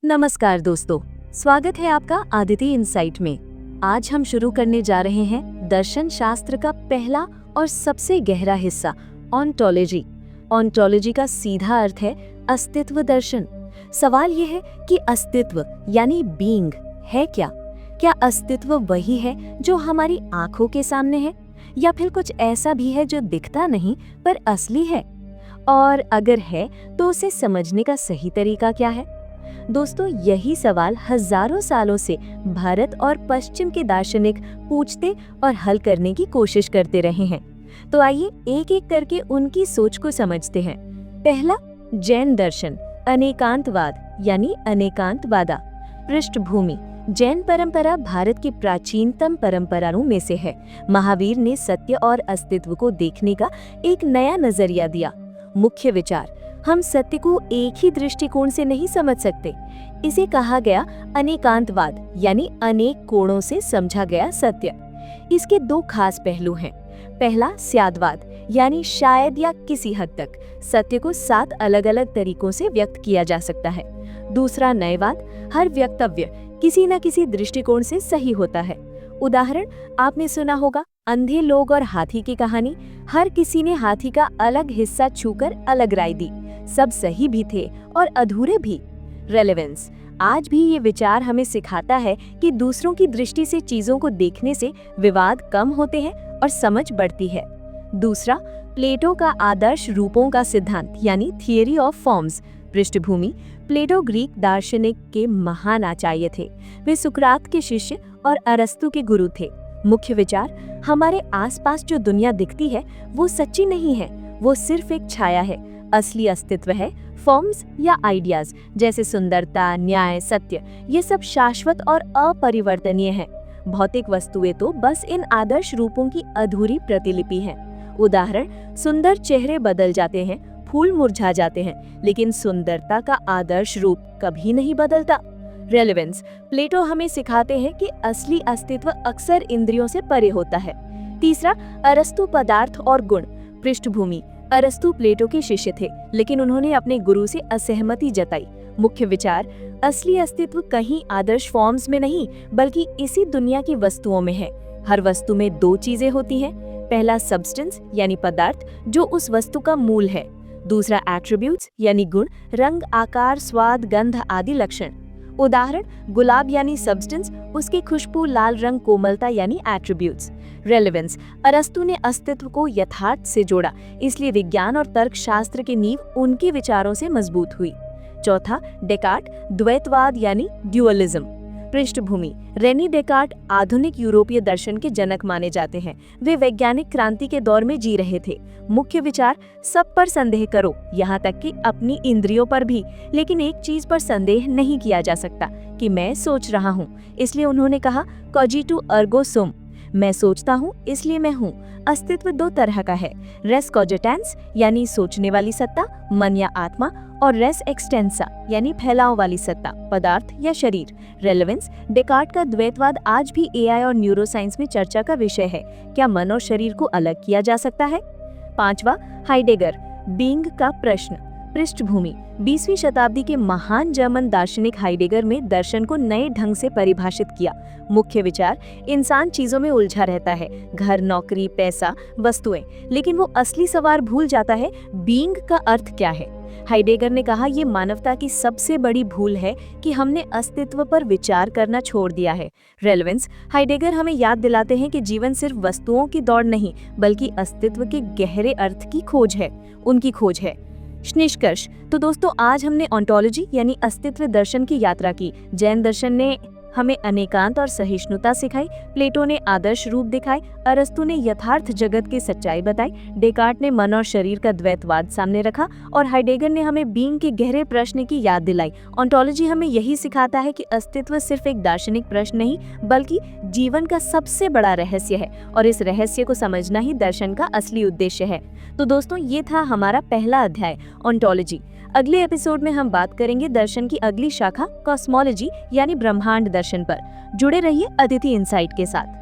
नमस्कार दोस्तों, स्वागत है आपका आदिति इंसाइट में। आज हम शुरू करने जा रहे हैं दर्शन शास्त्र का पहला और सबसे गहरा हिस्सा, ऑन्टोलॉजी। ऑन्टोलॉजी का सीधा अर्थ है अस्तित्व दर्शन। सवाल ये है कि अस्तित्व यानी बीइंग है क्या? क्या अस्तित्व वही है जो हमारी आंखों के सामने है, या फिर कुछ ऐसा भी है जो दिखता नहीं पर असली है? और अगर है तो उसे समझने का सही तरीका क्या है? दोस्तों, यही सवाल हजारों सालों से भारत और पश्चिम के दार्शनिक पूछते और हल करने की कोशिश करते रहे हैं। तो आइए एक एक करके उनकी सोच को समझते हैं। पहला, जैन दर्शन, अनेकांतवाद यानी अनेकांतवादा। पृष्ठभूमि: जैन परंपरा भारत की प्राचीनतम परंपराओं में से है। महावीर ने सत्य और अस्तित्व को देखने का एक नया नजरिया दिया। मुख्य विचार: हम सत्य को एक ही दृष्टिकोण से नहीं समझ सकते। इसे कहा गया अनेकांतवाद, यानी अनेक कोणों से समझा गया सत्य। इसके दो खास पहलू हैं। पहला, स्यादवाद, यानी शायद या किसी हद तक सत्य को 7 अलग अलग तरीकों से व्यक्त किया जा सकता है। दूसरा, नयवाद, हर वक्तव्य किसी न किसी दृष्टिकोण से सही होता है। उदाहरण आपने सुना होगा, अंधे लोग और हाथी की कहानी। हर किसी ने हाथी का अलग हिस्सा छूकर अलग राय दी। सब सही भी थे और अधूरे भी। रेलेवेंस: आज भी ये विचार हमें सिखाता है कि दूसरों की दृष्टि से चीजों को देखने से विवाद कम होते हैं और समझ बढ़ती है। दूसरा, प्लेटो का आदर्श रूपों का सिद्धांत यानी थियरी ऑफ फॉर्म्स। पृष्ठभूमि: प्लेटो ग्रीक दार्शनिक के महान आचार्य थे। वे सुकरात के शिष्य और अरस्तु के गुरु थे। मुख्य विचार: हमारे आसपास जो दुनिया दिखती है वो सच्ची नहीं है, वो सिर्फ एक छाया है। असली अस्तित्व है फॉर्म्स या आइडियाज, जैसे सुंदरता, न्याय, सत्य। ये सब शाश्वत और अपरिवर्तनीय हैं। भौतिक वस्तुएं तो बस इन आदर्श रूपों की अधूरी प्रतिलिपि हैं। उदाहरण, सुंदर चेहरे बदल जाते हैं, फूल मुरझा जाते हैं, लेकिन सुंदरता का आदर्श रूप कभी नहीं बदलता। रेलेवेंस: प्लेटो हमें सिखाते हैं कि असली अस्तित्व अक्सर इंद्रियों से परे होता है। तीसरा, अरस्तु, पदार्थ और गुण। पृष्ठभूमि: अरस्तु प्लेटो के शिष्य थे, लेकिन उन्होंने अपने गुरु से असहमति जताई। मुख्य विचार: असली अस्तित्व कहीं आदर्श फॉर्म्स में नहीं, बल्कि इसी दुनिया की वस्तुओं में है। हर वस्तु में 2 चीजें होती हैं। पहला, सब्सटेंस यानी पदार्थ, जो उस वस्तु का मूल है। दूसरा, एट्रीब्यूट्स यानी गुण, रंग, आकार, स्वाद, गंध आदि लक्षण। उदाहरण, गुलाब यानी सब्सटेंस, उसकी खुशबू, लाल रंग, कोमलता यानी एट्रीब्यूट्स। रेलेवेंस: अरस्तु ने अस्तित्व को यथार्थ से जोड़ा, इसलिए विज्ञान और तर्कशास्त्र की नींव उनके विचारों से मजबूत हुई। चौथा, डेकार्ट, द्वैतवाद यानी ड्यूअलिज्म। पृष्ठभूमि: रेनी डेकार्ट आधुनिक यूरोपीय दर्शन के जनक माने जाते हैं। वे वैज्ञानिक क्रांति के दौर में जी रहे थे। मुख्य विचार: सब पर संदेह करो, यहाँ तक कि अपनी इंद्रियों पर भी, लेकिन एक चीज पर संदेह नहीं किया जा सकता कि मैं सोच रहा हूँ। इसलिए उन्होंने कहा, कॉजिटू अर्गो सुम, मैं सोचता हूँ इसलिए मैं हूँ। अस्तित्व 2 तरह का है, रेस कॉजिटेंस यानी सोचने वाली सत्ता, मन या आत्मा, और रेस एक्सटेंसा यानी फैलाव वाली सत्ता, पदार्थ या शरीर। रेलेवेंस: डेकार्ट का द्वैतवाद आज भी एआई और न्यूरोसाइंस में चर्चा का विषय है। क्या मन और शरीर को अलग किया जा सकता है? 5वां, हाइडेगर, बीइंग का प्रश्न। पृष्ठभूमि: 20वीं शताब्दी के महान जर्मन दार्शनिक हाइडेगर में दर्शन को नए ढंग से परिभाषित किया। मुख्य विचार: इंसान चीजों में उलझा रहता है, घर, नौकरी, पैसा, वस्तुएं, लेकिन वो असली सवाल भूल जाता है, बीइंग का अर्थ क्या है। हाइडेगर ने कहा, ये मानवता की सबसे बड़ी भूल है कि हमने अस्तित्व पर विचार करना छोड़ दिया है। रेलेवेंस: हाइडेगर हमें याद दिलाते हैं कि जीवन सिर्फ वस्तुओं की दौड़ नहीं, बल्कि अस्तित्व के गहरे अर्थ की खोज है, उनकी खोज है। निष्कर्ष: तो दोस्तों, आज हमने ऑन्टोलॉजी यानी अस्तित्व दर्शन की यात्रा की। जैन दर्शन ने हमें अनेकांत और सहिष्णुता सिखाई, प्लेटो ने आदर्श रूप दिखाए, अरस्तु ने यथार्थ जगत की सच्चाई बताई, डेकार्ट ने मन और शरीर का द्वैतवाद सामने रखा, और हाइडेगर ने हमें बीइंग के गहरे प्रश्न की याद दिलाई। ऑन्टोलॉजी हमें यही सिखाता है कि अस्तित्व सिर्फ एक दार्शनिक प्रश्न नहीं, बल्कि जीवन का सबसे बड़ा रहस्य है, और इस रहस्य को समझना ही दर्शन का असली उद्देश्य है। तो दोस्तों, ये था हमारा पहला अध्याय, ऑन्टोलॉजी। अगले एपिसोड में हम बात करेंगे दर्शन की अगली शाखा, कॉस्मोलॉजी यानी ब्रह्मांड दर्शन पर। जुड़े रहिए अदिति इंसाइट के साथ।